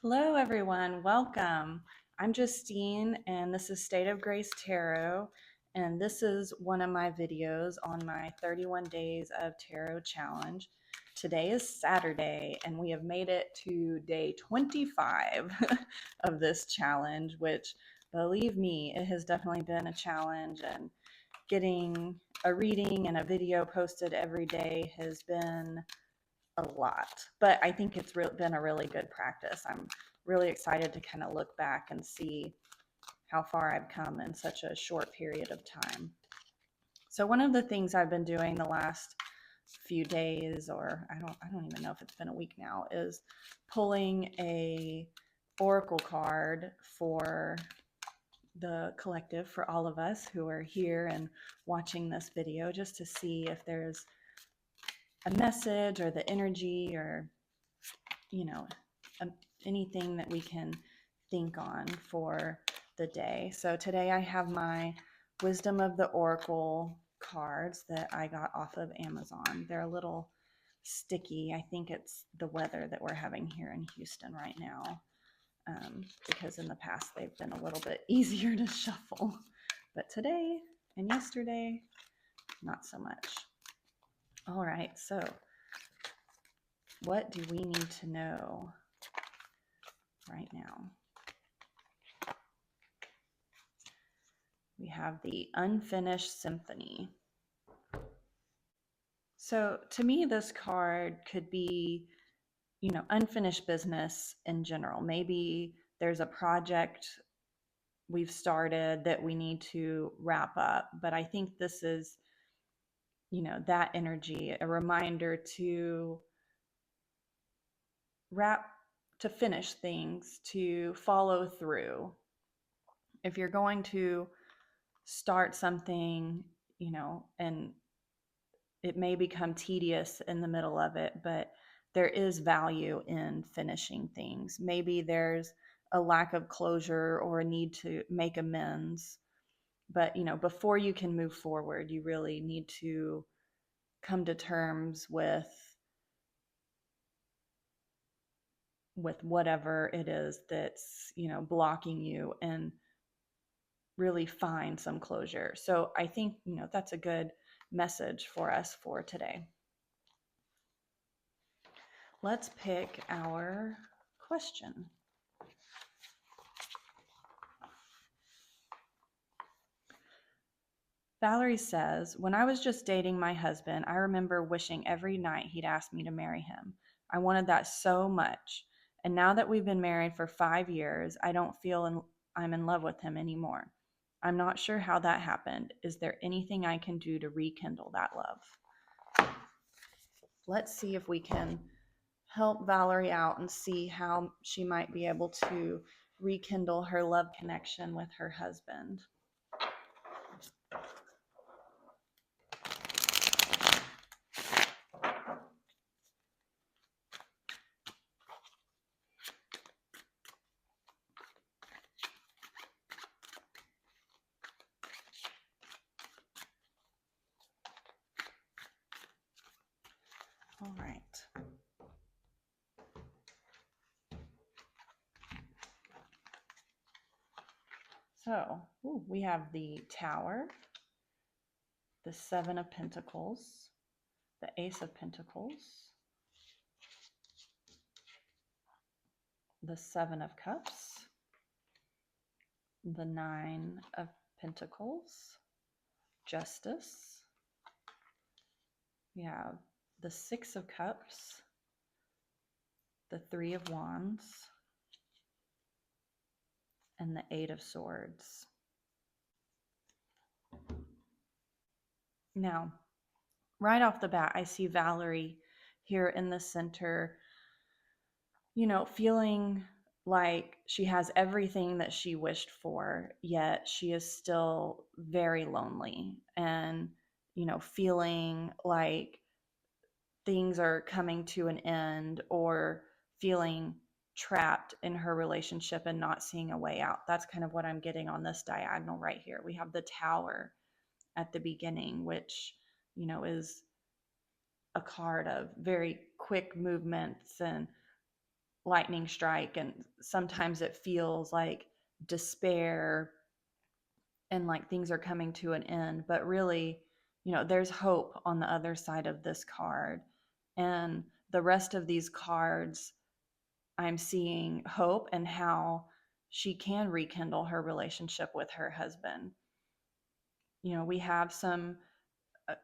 Hello, everyone. Welcome. I'm Justine, and this is State of Grace Tarot. And this is one of my videos on my 31 Days of Tarot Challenge. Today is Saturday, and we have made it to day 25 of this challenge, which, believe me, it has definitely been a challenge. And getting a reading and a video posted every day has been a lot, but I think it's been a really good practice. I'm really excited to kind of look back and see how far I've come in such a short period of time. So one of the things I've been doing the last few days, or I don't even know if it's been a week now, is pulling a oracle card for the collective, for all of us who are here and watching this video, just to see if there's a message or the energy or you know anything that we can think on for the day. So today I have my Wisdom of the Oracle cards that I got off of Amazon. They're a little sticky. I think it's the weather that we're having here in Houston right now, because in the past they've been a little bit easier to shuffle, but today and yesterday not so much. All right, so what do we need to know right now? We have the Unfinished Symphony. So to me, this card could be, unfinished business in general. Maybe there's a project we've started that we need to wrap up, but I think this is, that energy, a reminder to finish things, to follow through. If you're going to start something, and it may become tedious in the middle of it, but there is value in finishing things. Maybe there's a lack of closure or a need to make amends, but before you can move forward, you really need to come to terms with whatever it is that's blocking you, and really find some closure. So I think that's a good message for us for today. Let's pick our question. Valerie says, when I was just dating my husband, I remember wishing every night he'd ask me to marry him. I wanted that so much. And now that we've been married for 5 years, I don't feel I'm in love with him anymore. I'm not sure how that happened. Is there anything I can do to rekindle that love? Let's see if we can help Valerie out and see how she might be able to rekindle her love connection with her husband. All right. So we have the Tower, the Seven of Pentacles, the Ace of Pentacles, the Seven of Cups, the Nine of Pentacles, Justice. We have the Six of Cups, the Three of Wands, and the Eight of Swords. Now, right off the bat, I see Valerie here in the center, feeling like she has everything that she wished for, yet she is still very lonely and, feeling like things are coming to an end, or feeling trapped in her relationship and not seeing a way out. That's kind of what I'm getting on this diagonal right here. We have the Tower at the beginning, which, is a card of very quick movements and lightning strike, and sometimes it feels like despair and like things are coming to an end, but really, there's hope on the other side of this card. And the rest of these cards, I'm seeing hope and how she can rekindle her relationship with her husband. We have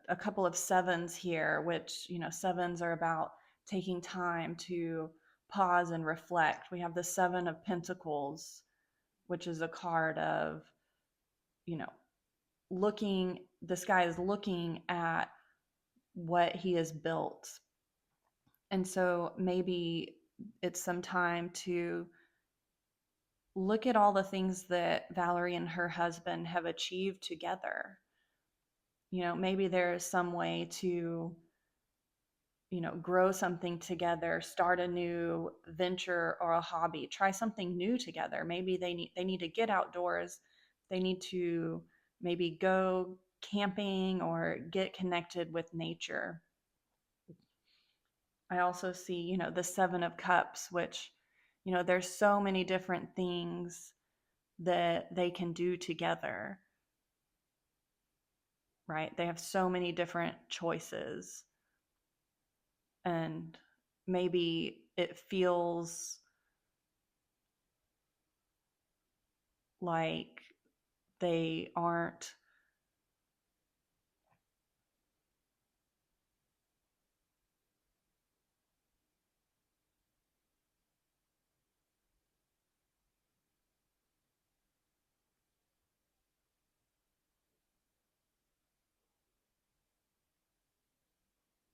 a couple of sevens here, which, sevens are about taking time to pause and reflect. We have the Seven of Pentacles, which is a card of, you know, this guy is looking at what he has built. And so maybe it's some time to look at all the things that Valerie and her husband have achieved together. Maybe there's some way to, grow something together, start a new venture or a hobby, try something new together. Maybe they need to get outdoors. They need to maybe go camping or get connected with nature. I also see, the Seven of Cups, which, there's so many different things that they can do together, right? They have so many different choices. And maybe it feels like they aren't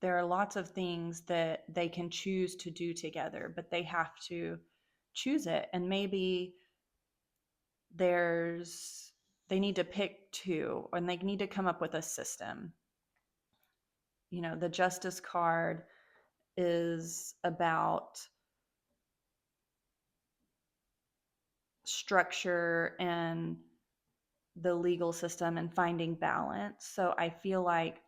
there are lots of things that they can choose to do together, but they have to choose it. And maybe there's they need to pick two, and they need to come up with a system. The Justice card is about structure and the legal system and finding balance. So I feel like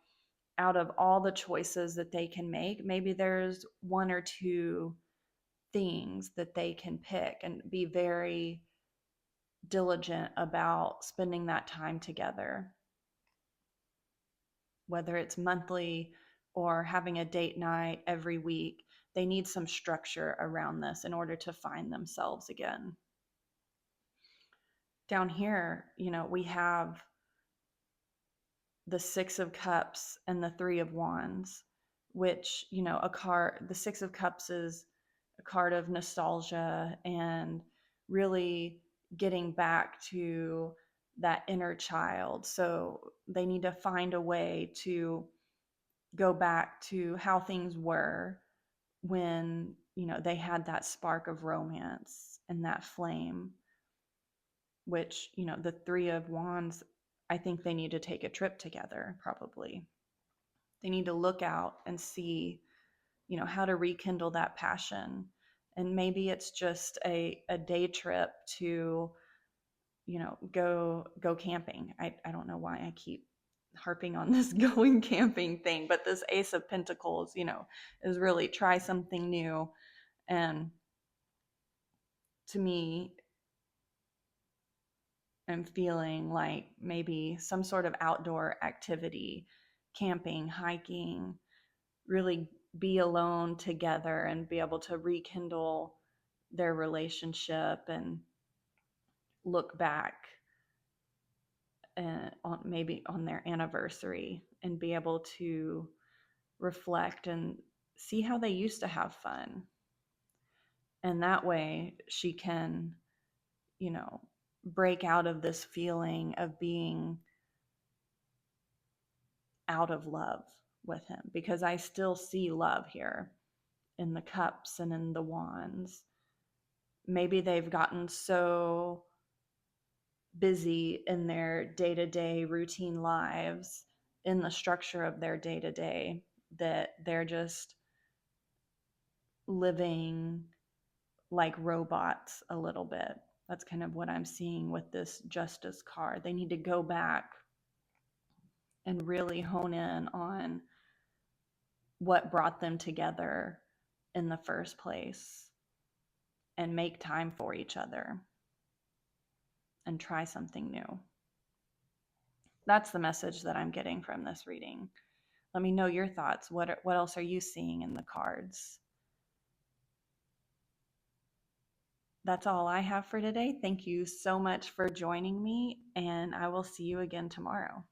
out of all the choices that they can make, maybe there's one or two things that they can pick and be very diligent about spending that time together, whether it's monthly or having a date night every week. They need some structure around this in order to find themselves again. Down here, we have the Six of Cups and the Three of Wands, which, the Six of Cups is a card of nostalgia and really getting back to that inner child. So they need to find a way to go back to how things were when, they had that spark of romance and that flame, which, the Three of Wands, I think they need to take a trip together, probably. They need to look out and see, how to rekindle that passion. And maybe it's just a day trip to, go camping. I don't know why I keep harping on this going camping thing, but this Ace of Pentacles, is really try something new. And to me, I'm feeling like maybe some sort of outdoor activity, camping, hiking, really be alone together and be able to rekindle their relationship and look back on maybe on their anniversary and be able to reflect and see how they used to have fun. And that way she can, you know, break out of this feeling of being out of love with him, because I still see love here in the cups and in the wands. Maybe they've gotten so busy in their day-to-day routine lives, in the structure of their day-to-day, that they're just living like robots a little bit. That's kind of what I'm seeing with this Justice card. They need to go back and really hone in on what brought them together in the first place. and make time for each other and try something new. That's the message that I'm getting from this reading. Let me know your thoughts. What else are you seeing in the cards? That's all I have for today. Thank you so much for joining me, and I will see you again tomorrow.